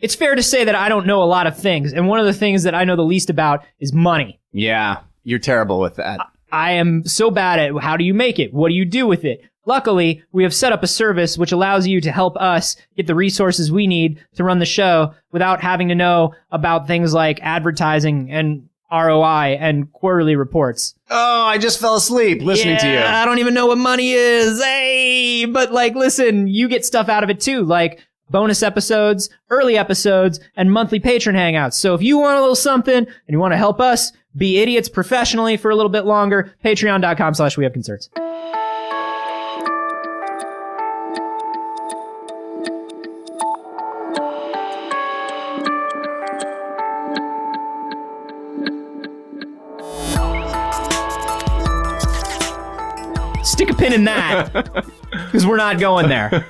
It's fair to say that I don't know a lot of things, and one of the things that I know the least about is money. Yeah, you're terrible with that. I am so bad at how do you make it? What do you do with it? Luckily, we have set up a service which allows you to help us get the resources we need to run the show without having to know about things like advertising and ROI and quarterly reports. Oh, I just fell asleep listening to you. I don't even know what money is. Hey, but like, listen, you get stuff out of it too, like bonus episodes, early episodes, and monthly patron hangouts. So if you want a little something and you want to help us be idiots professionally for a little bit longer, patreon.com/wehaveconcerns. Stick a pin in that, because we're not going there.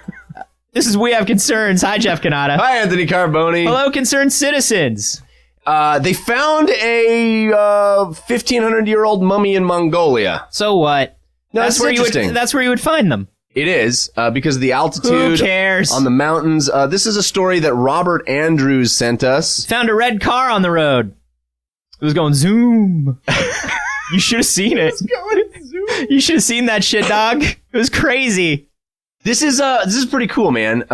This is We Have Concerns. Hi, Jeff Kanata. Hi, Anthony Carboni. Hello, concerned citizens. They found a 1,500-year-old mummy in Mongolia. So what? No, that's interesting. That's where you would find them. It is, because of the altitude. Who cares? On the mountains. This is a story that Robert Andrews sent us. Found a red car on the road. It was going zoom. You should have seen it. You should have seen that shit, dog. It was crazy. This is pretty cool, man.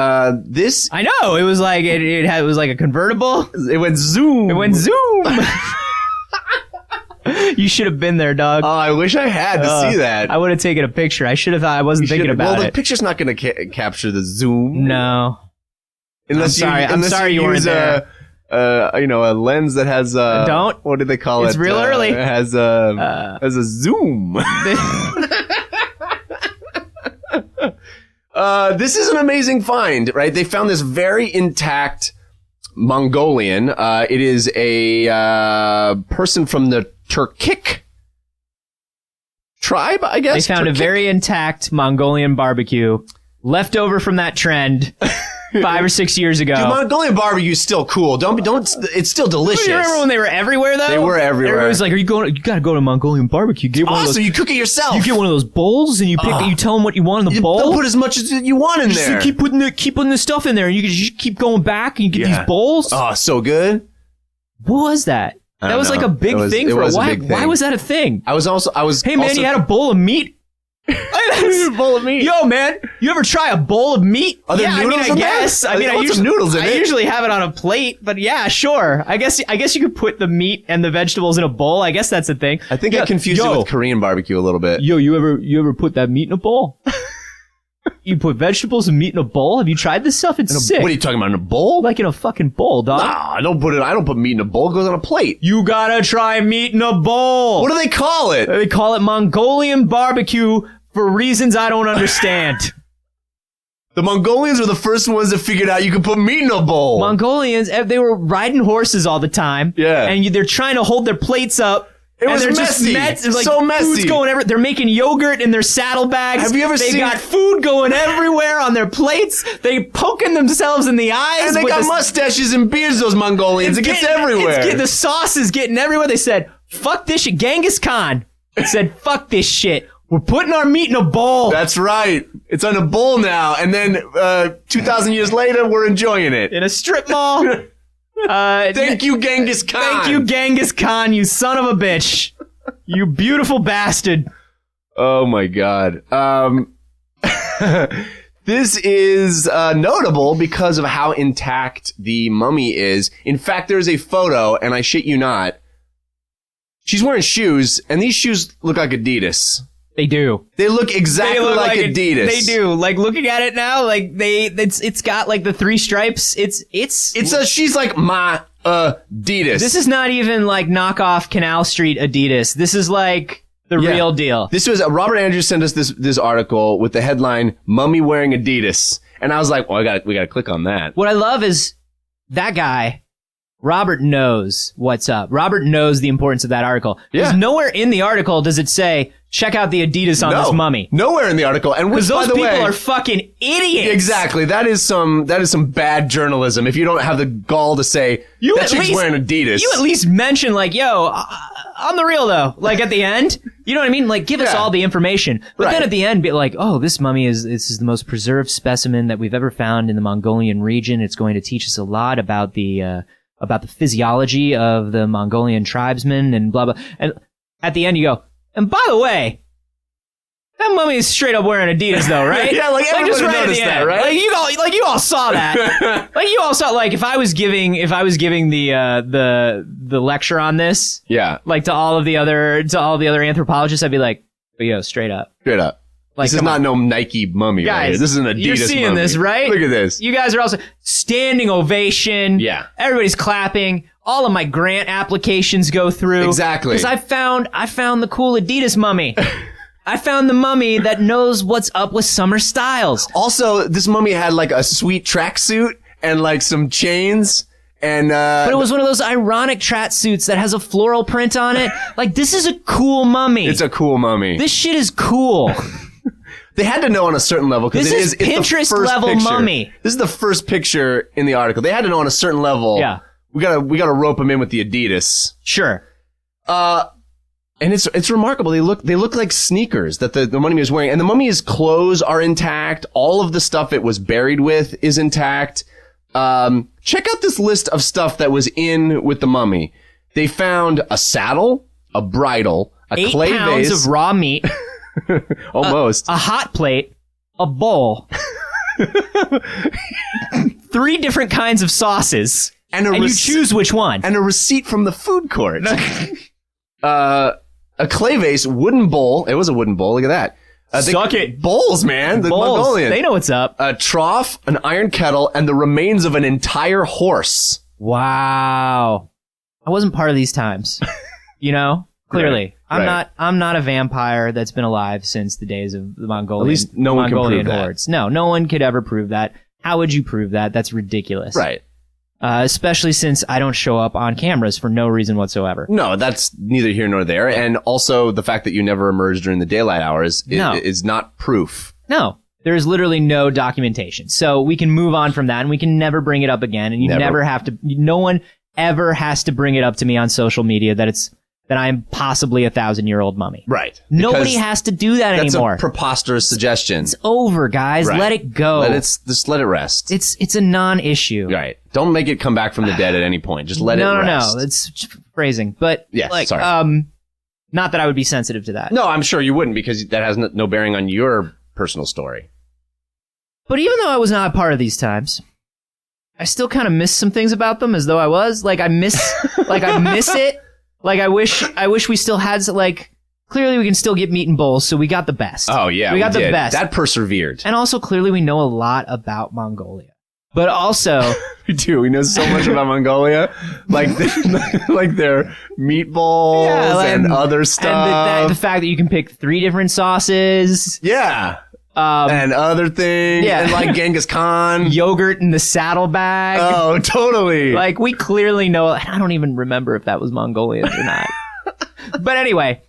This I know. It was like it was like a convertible. It went zoom. It went zoom. You should have been there, dog. Oh, I wish I had to see that. I would have taken a picture. I should have thought I wasn't thinking about it. Well, the picture's not going to capture the zoom. No. Unless I'm sorry you weren't there. A lens that has don't. What do they call it? It's real early. It has a zoom. This is an amazing find, right? They found this very intact Mongolian. It is a person from the Turkik tribe, I guess. They found a very intact Mongolian barbecue left over from that trend 5 or 6 years ago. Dude, Mongolian barbecue is still cool. Don't. It's still delicious. You remember when they were everywhere, though? They were everywhere. Everybody was like, "Are you going? You got to go to Mongolian barbecue. Get one of those, you cook it yourself. You get one of those bowls and you pick. You tell them what you want in the bowl. They'll put as much as you want in there. Keep putting the stuff in there, and you can just keep going back and you get these bowls. Oh, so good. What was that? That was like a big thing for a while. Why was that a thing? I was. Hey man, you had a bowl of meat. A bowl of meat. Yo, man, you ever try a bowl of meat? Are there noodles in there? I usually have it on a plate, but yeah, sure. I guess you could put the meat and the vegetables in a bowl. I guess that's a thing. I think I confused it with Korean barbecue a little bit. Yo, you ever put that meat in a bowl? You put vegetables and meat in a bowl? Have you tried this stuff? It's sick. What are you talking about, in a bowl? Like in a fucking bowl, dog. Nah, I don't put meat in a bowl. It goes on a plate. You gotta try meat in a bowl. What do they call it? They call it Mongolian barbecue for reasons I don't understand. The Mongolians were the first ones that figured out you could put meat in a bowl. Mongolians, they were riding horses all the time. Yeah. And they're trying to hold their plates up. It was messy. So messy. Food's going everywhere. They're making yogurt in their saddlebags. Have you ever seen? They got food going everywhere on their plates. They poking themselves in the eyes. And they got mustaches and beards, those Mongolians. It gets everywhere. The sauce is getting everywhere. They said, fuck this shit. Genghis Khan said, fuck this shit. We're putting our meat in a bowl. That's right. It's on a bowl now. And then 2,000 years later, we're enjoying it. In a strip mall. Thank you, Genghis Khan. Thank you, Genghis Khan, you son of a bitch. You beautiful bastard. Oh, my God. This is notable because of how intact the mummy is. In fact, there's a photo, and I shit you not. She's wearing shoes, and these shoes look like Adidas. They do. They look exactly like Adidas. They do. Like, looking at it now, like, it's got, like, the 3 stripes. She's like, my Adidas. This is not even, like, knockoff Canal Street Adidas. This is, like, the real deal. This was, Robert Andrews sent us this article with the headline, Mummy Wearing Adidas. And I was like, well, we gotta click on that. What I love is that guy, Robert knows what's up. Robert knows the importance of that article. Because nowhere in the article does it say, check out the Adidas on this mummy. Nowhere in the article. And which, those by the people way, are fucking idiots. Exactly. That is some bad journalism. If you don't have the gall to say, that chick's wearing Adidas. You at least mention, like, yo, on the real though, like at the end, you know what I mean? Like give us all the information. But then at the end, be like, oh, this mummy this is the most preserved specimen that we've ever found in the Mongolian region. It's going to teach us a lot about the physiology of the Mongolian tribesmen and blah, blah. And at the end you go, and by the way, that mummy is straight up wearing Adidas though, right? Yeah, like everybody just noticed that, right? Like you all saw that. Like you all saw, like if I was giving the lecture on this, like to all the other anthropologists, I'd be like, yo, straight up. Like, this is not no Nike mummy, guys. Right here. This is an Adidas mummy. You're seeing this, right? Look at this. You guys are also standing ovation. Yeah. Everybody's clapping. All of my grant applications go through. Exactly. Because I found the cool Adidas mummy. I found the mummy that knows what's up with summer styles. Also, this mummy had like a sweet tracksuit and like some chains. And but it was one of those ironic tracksuits that has a floral print on it. Like, this is a cool mummy. It's a cool mummy. This shit is cool. They had to know on a certain level because it's Pinterest the first level picture. Mummy. This is the first picture in the article. They had to know on a certain level. Yeah. We gotta rope them in with the Adidas. Sure. And it's remarkable. They look like sneakers that the mummy is wearing, and the mummy's clothes are intact. All of the stuff it was buried with is intact. Check out this list of stuff that was in with the mummy. They found a saddle, a bridle, a 8 clay pounds vase, of raw meat, almost a hot plate, a bowl, 3 different kinds of sauces, and you choose which one, and a receipt from the food court. A clay vase, wooden bowl. It was a wooden bowl. Look at that. Suck it. Bowls, man. The Bowls. Mongolian. They know what's up. A trough, an iron kettle, and the remains of an entire horse. Wow. I wasn't part of these times. You know? Clearly. Right. I'm not a vampire that's been alive since the days of the Mongolian. At least no one can prove hordes. No one could ever prove that. How would you prove that? That's ridiculous. Right. Especially since I don't show up on cameras for no reason whatsoever. No, that's neither here nor there. And also the fact that you never emerged during the daylight hours is not proof. No, there is literally no documentation. So we can move on from that and we can never bring it up again. And you never have to, no one ever has to bring it up to me on social media that I'm possibly a 1,000-year-old mummy. Right. Nobody has to do that anymore. That's a preposterous suggestion. It's over, guys. Right. Let it go. Just let it rest. It's a non-issue. Right. Don't make it come back from the dead at any point. Just let it rest. No. It's phrasing. But sorry. Not that I would be sensitive to that. No, I'm sure you wouldn't because that has no bearing on your personal story. But even though I was not a part of these times, I still kind of miss some things about them as though I was. Like I miss it. Like I wish we still had clearly we can still get meat and bowls, so we got the best. Oh yeah, we got the best. That persevered. And also clearly we know a lot about Mongolia. But also we do. We know so much about Mongolia, like their meatballs and other stuff, and the fact that you can pick 3 different sauces. Yeah. And other things, and like Genghis Khan. Yogurt in the saddlebag. Oh, totally. Like, we clearly know, I don't even remember if that was Mongolian or not. But anyway,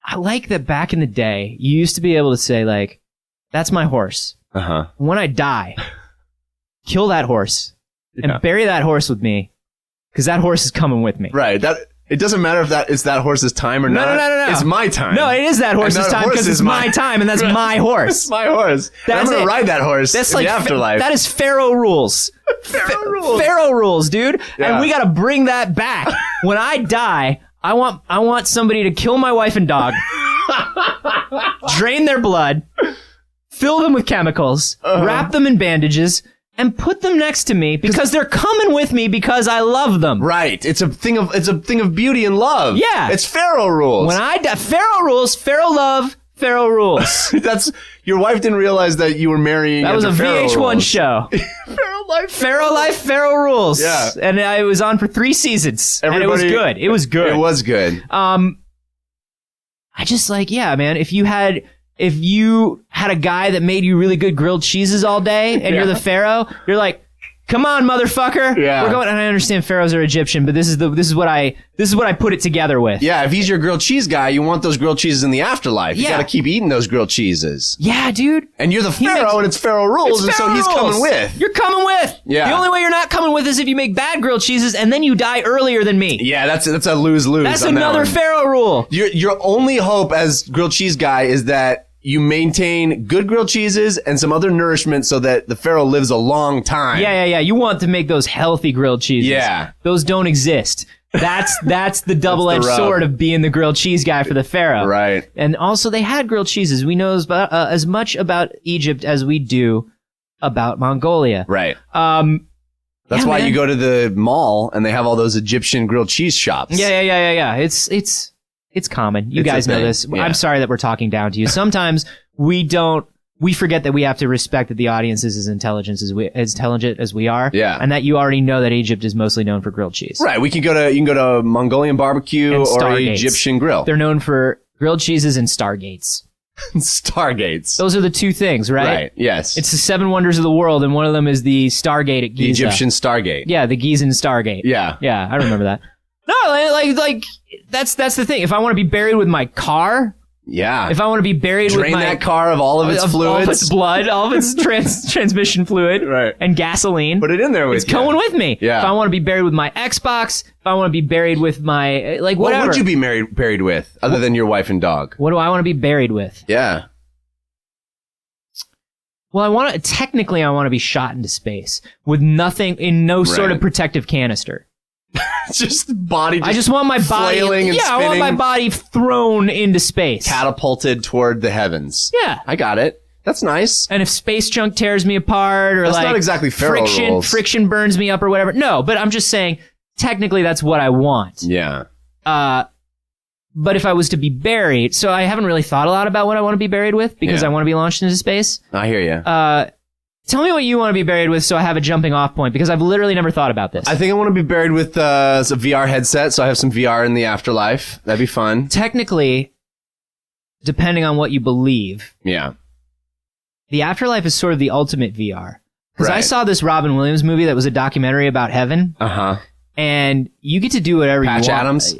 I like that back in the day, you used to be able to say, like, that's my horse. Uh-huh. When I die, kill that horse and bury that horse with me, because that horse is coming with me. Right. It doesn't matter if it's that horse's time or not. No. It's my time. No, it is that horse's time because it's my time, and that's my horse. It's my horse. I'm going to ride that horse in the afterlife. That is Pharaoh rules. Pharaoh rules, dude. Yeah. And we got to bring that back. When I die, I want somebody to kill my wife and dog, drain their blood, fill them with chemicals, wrap them in bandages, and put them next to me because they're coming with me because I love them. Right. It's a thing of beauty and love. Yeah. It's Pharaoh rules. When I die, Pharaoh rules, Pharaoh love, Pharaoh rules. That's your wife didn't realize that you were marrying. That was a VH1 rules. Show. Pharaoh life, Pharaoh rules. Yeah. And I was on for 3 seasons. And it was good. It was good. It was good. I just man, if you had a guy that made you really good grilled cheeses all day and you're the Pharaoh, you're like, come on, motherfucker. Yeah. We're going, and I understand pharaohs are Egyptian, but this is what I put it together with. Yeah, if he's your grilled cheese guy, you want those grilled cheeses in the afterlife. You gotta keep eating those grilled cheeses. Yeah, dude. And you're the Pharaoh, and it's Pharaoh rules, and so he's coming with. You're coming with. Yeah. The only way you're not coming with us if you make bad grilled cheeses and then you die earlier than me. Yeah, that's a lose-lose. That's on another that one. Pharaoh rule. Your only hope as grilled cheese guy is that you maintain good grilled cheeses and some other nourishment so that the Pharaoh lives a long time. Yeah. You want to make those healthy grilled cheeses. Yeah. Those don't exist. That's the double-edged rub. sword of being the grilled cheese guy for the Pharaoh. Right. And also, they had grilled cheeses. We know as much about Egypt as we do about Mongolia. Right. That's why you go to the mall and they have all those Egyptian grilled cheese shops. Yeah. It's common. You It's guys a know thing. this. Yeah. I'm sorry that we're talking down to you. Sometimes we forget that we have to respect that the audience is as intelligent as we are. Yeah. And that you already know that Egypt is mostly known for grilled cheese. Right. You can go to Mongolian barbecue And or Stargates. Egyptian grill. They're known for grilled cheeses and Stargates. Stargates. Those are the two things, right? Right. Yes. It's the 7 wonders of the world, and one of them is the Stargate at Giza. the Egyptian Stargate. Yeah, the Gizan Stargate. Yeah. Yeah, I remember that. No, like that's the thing. If I want to be buried with my car, Yeah. if I want to be buried Drain with my that car of all of its fluids. all of its blood, all of its transmission fluid, Right. and gasoline, Put it in there with it's you. going with me. Yeah. If I want to be buried with my Xbox, if I want to be buried with my What whatever. would you be buried with other than your wife and dog? What do I want to be buried with? Yeah. Well, I want to be shot into space with nothing in no sort Right. of protective canister. Just body I just want my body. flailing and I want spinning. my body thrown into space. catapulted toward the heavens. Yeah. I got it. That's nice. And if space junk tears me apart, or That's like not exactly Pharaoh rules. friction burns me up or whatever. No, but I'm just saying, technically that's what I want. Yeah. But if I was to be buried, so I haven't really thought a lot about what I want to be buried with because Yeah. I want to be launched into space. I hear you. Tell me what you want to be buried with so I have a jumping off point because I've literally never thought about this. I think I want to be buried with a VR headset, so I have some VR in the afterlife. That'd be fun. Technically, depending on what you believe, Yeah. the afterlife is sort of the ultimate VR. Because I Right. saw this Robin Williams movie that was a documentary about heaven, Uh-huh. and you get to do whatever Patch you want. Adams?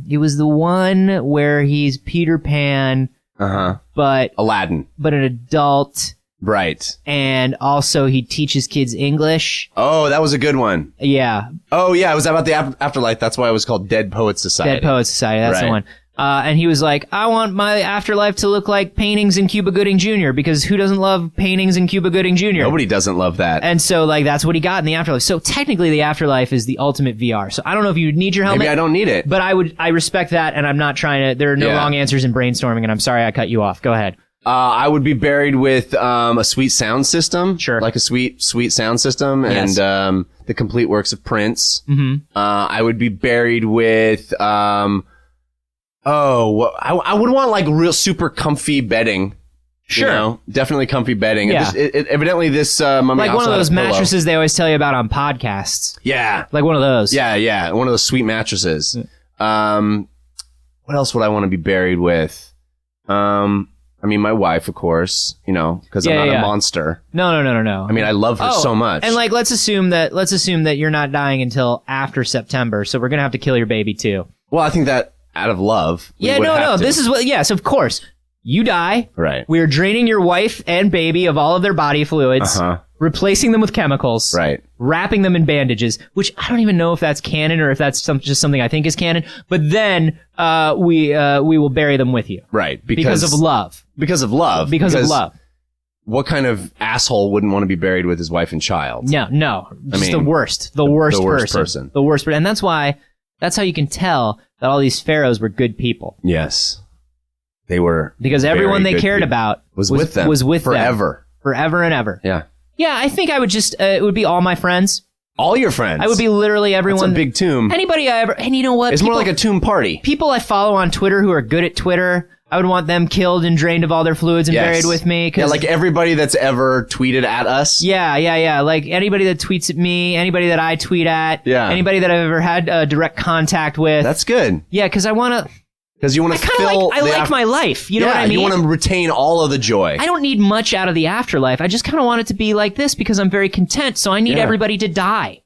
It was the one where he's Peter Pan, Uh-huh. but Aladdin. an adult, Right. and also he teaches kids English. Oh, that was a good one. Yeah, Oh, yeah, it was about the afterlife. That's why it was called Dead Poets Society. Dead Poets Society, that's the Right. one. And he was like, I want my afterlife to look like paintings in Cuba Gooding Jr., because who doesn't love paintings in Cuba Gooding Jr.? Nobody doesn't love that. And so, like, that's what he got in the afterlife. So technically, the afterlife is the ultimate VR. So I don't know if you need your helmet. Maybe I don't need it. But I respect that, and I'm not trying to. There are no Yeah. wrong answers in brainstorming, and I'm sorry I cut you off. Go ahead. I would be buried with a sweet sound system. Sure. Like a sweet sound system. Yes. And the complete works of Prince. Mm-hmm. I would be buried with... I would want like real super comfy bedding. Sure. You know? Definitely comfy bedding. Yeah. Evidently this mummy Like one also of had those a pillow. mattresses they always tell you about on podcasts. Yeah. Like one of those. Yeah. One of those sweet mattresses. What else would I want to be buried with? I mean, my wife, of course, you know, because I'm not a monster. No. I mean, I love her so much. And like, let's assume that you're not dying until after September, so we're gonna have to kill your baby too. Well, I think that out of love. we would have to. This is what. Yes, of course. You die. Right. We are draining your wife and baby of all of their body fluids, replacing them with chemicals, Right. wrapping them in bandages, which I don't even know if that's canon or if that's just something I think is canon. But then we will bury them with you. Right. Because of love. Because of love. Because of love. What kind of asshole wouldn't want to be buried with his wife and child? No. Just mean, the worst. The worst person. The worst person. And that's how you can tell that all these pharaohs were good people. Yes. They were. Because everyone they cared about was with them. Was with forever. them. Forever and ever. Yeah. Yeah, I think I would just, it would be all my friends. All your friends. I would be literally everyone. It's a big tomb. Anybody I ever, and you know what? It's more like a tomb party. People I follow on Twitter who are good at Twitter, I would want them killed and drained of all their fluids and buried with me. Yeah, like everybody that's ever tweeted at us. Yeah. Like anybody that tweets at me, anybody that I tweet at, anybody that I've ever had direct contact with. That's good. Yeah, because I want to. Because you want to fill. I like my life. You know what I mean? You want to retain all of the joy. I don't need much out of the afterlife. I just kind of want it to be like this because I'm very content. So I need everybody to die.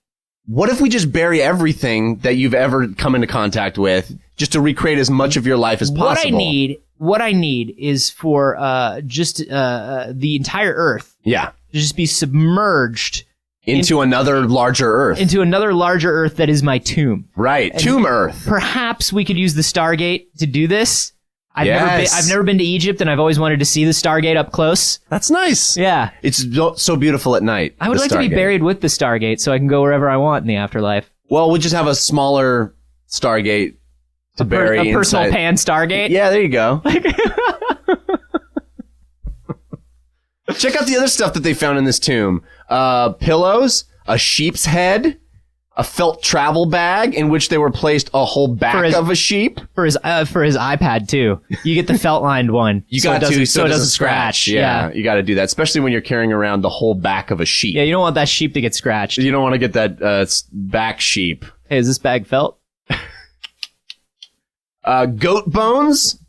What if we just bury everything that you've ever come into contact with, just to recreate as much of your life as possible? What I need is for just the entire Earth. Yeah. To just be submerged Into another larger Earth. Into another larger Earth that is my tomb. Right. And Tomb Earth. Perhaps we could use the Stargate to do this. I've Yes. never been to Egypt, and I've always wanted to see the Stargate up close. That's nice. Yeah. It's so beautiful at night. I would like to be buried with the Stargate so I can go wherever I want in the afterlife. Well, we'll just have a smaller Stargate to bury a personal inside. pan Stargate? Yeah, there you go. Check out the other stuff that they found in this tomb. Pillows, a sheep's head, a felt travel bag in which they were placed a whole back of a sheep. For his iPad, too. You get the felt-lined one. So it doesn't scratch. Yeah. You got to do that, especially when you're carrying around the whole back of a sheep. Yeah, you don't want that sheep to get scratched. You don't want to get that back sheep. Hey, is this bag felt? Goat bones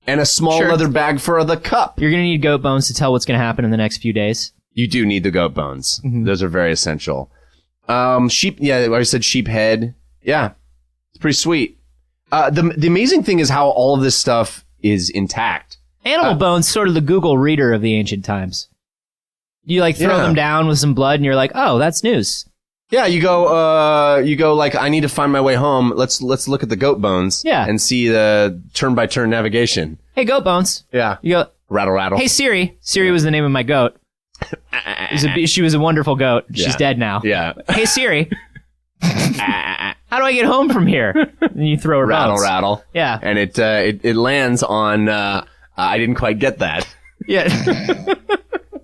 and a small leather bag for the cup. You're going to need goat bones to tell what's going to happen in the next few days. You do need the goat bones. Mm-hmm. Those are very essential. Sheep, yeah, I said sheep head. Yeah, it's pretty sweet. The amazing thing is how all of this stuff is intact. Animal bones, sort of the Google reader of the ancient times. You throw them down with some blood and you're like, oh, that's news. Yeah, you go like, I need to find my way home. Let's look at the goat bones. Yeah. And see the turn-by-turn navigation. Hey, goat bones. Yeah. You go, rattle, rattle. Hey, Siri. Siri was the name of my goat. She was a wonderful goat. She's dead now. Yeah. Hey, Siri. How do I get home from here? And you throw her rattle, bones. rattle. Yeah. And it lands on, I didn't quite get that. Yeah.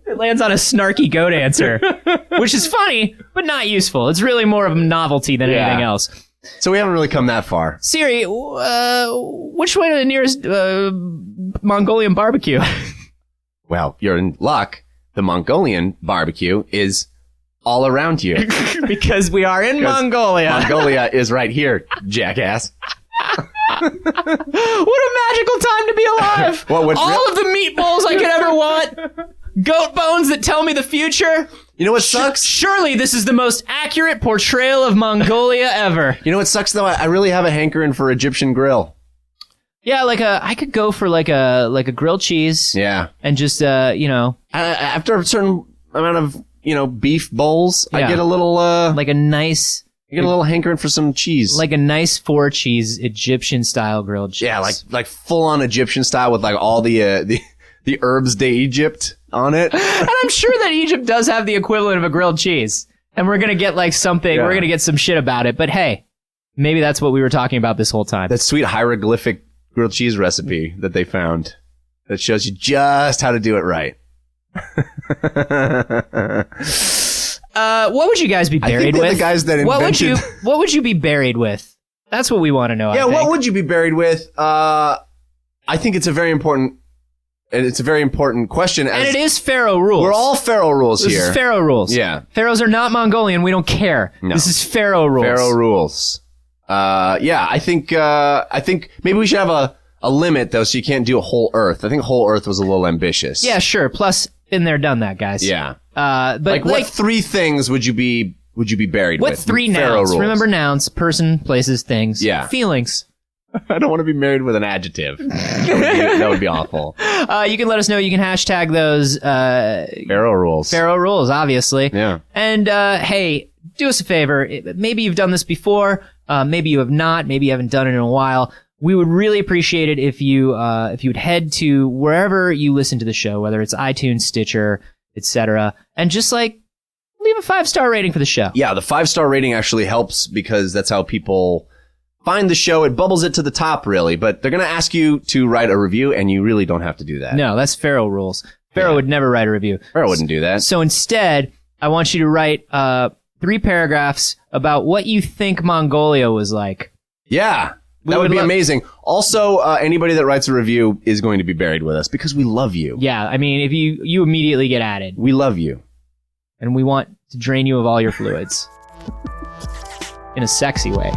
It lands on a snarky goat answer, which is funny, but not useful. It's really more of a novelty than anything else. So we haven't really come that far. Siri, which way to the nearest Mongolian barbecue? Well, you're in luck. The Mongolian barbecue is all around you. Because we are in Mongolia. Mongolia is right here, jackass. What a magical time to be alive. All of the meatballs I could ever want. Goat bones that tell me the future. You know what sucks? Surely this is the most accurate portrayal of Mongolia ever. You know what sucks though? I really have a hankering for Egyptian grill. Yeah, I could go for like a grilled cheese. Yeah. And just after a certain amount of beef bowls, I get a little like a nice. I get a little hankering for some cheese. Like a nice 4-cheese Egyptian style grilled cheese. Yeah, like full on Egyptian style with like all the herbs d'Egypte on it. And I'm sure that Egypt does have the equivalent of a grilled cheese. And we're going to get something, we're going to get some shit about it. But hey, maybe that's what we were talking about this whole time. That sweet hieroglyphic grilled cheese recipe that they found that shows you just how to do it right. What would you guys be buried with? The guys that invented... What would you be buried with? That's what we want to know. Yeah, what would you be buried with? I think it's a very important question. And it is Pharaoh rules. We're all Pharaoh rules here. This is Pharaoh rules. Yeah. Pharaohs are not Mongolian. We don't care. No. This is Pharaoh rules. Pharaoh rules. Yeah, I think maybe we should have a limit though, so you can't do a whole Earth. I think whole Earth was a little ambitious. Yeah, sure. Plus, been there, done that, guys. Yeah. But what 3 things would you be buried with? What 3 Pharaoh nouns? rules. Remember nouns: person, places, things. Yeah. Feelings. I don't want to be married with an adjective. That would be awful. You can let us know. You can hashtag those. Pharaoh rules. Pharaoh rules, obviously. Yeah. And hey, do us a favor. Maybe you've done this before. Maybe you have not. Maybe you haven't done it in a while. We would really appreciate it if you would head to wherever you listen to the show, whether it's iTunes, Stitcher, etc., and just leave a 5-star rating for the show. Yeah, the 5-star rating actually helps because that's how people find the show. It bubbles it to the top, really. But they're going to ask you to write a review, and you really don't have to do that. No, that's Pharaoh rules. Pharaoh would never write a review. Pharaoh wouldn't do that. So instead, I want you to write 3 paragraphs about what you think Mongolia was like. Yeah. That would be amazing. Also, anybody that writes a review is going to be buried with us because we love you. Yeah, I mean, if you immediately get added. We love you. And we want to drain you of all your fluids. In a sexy way.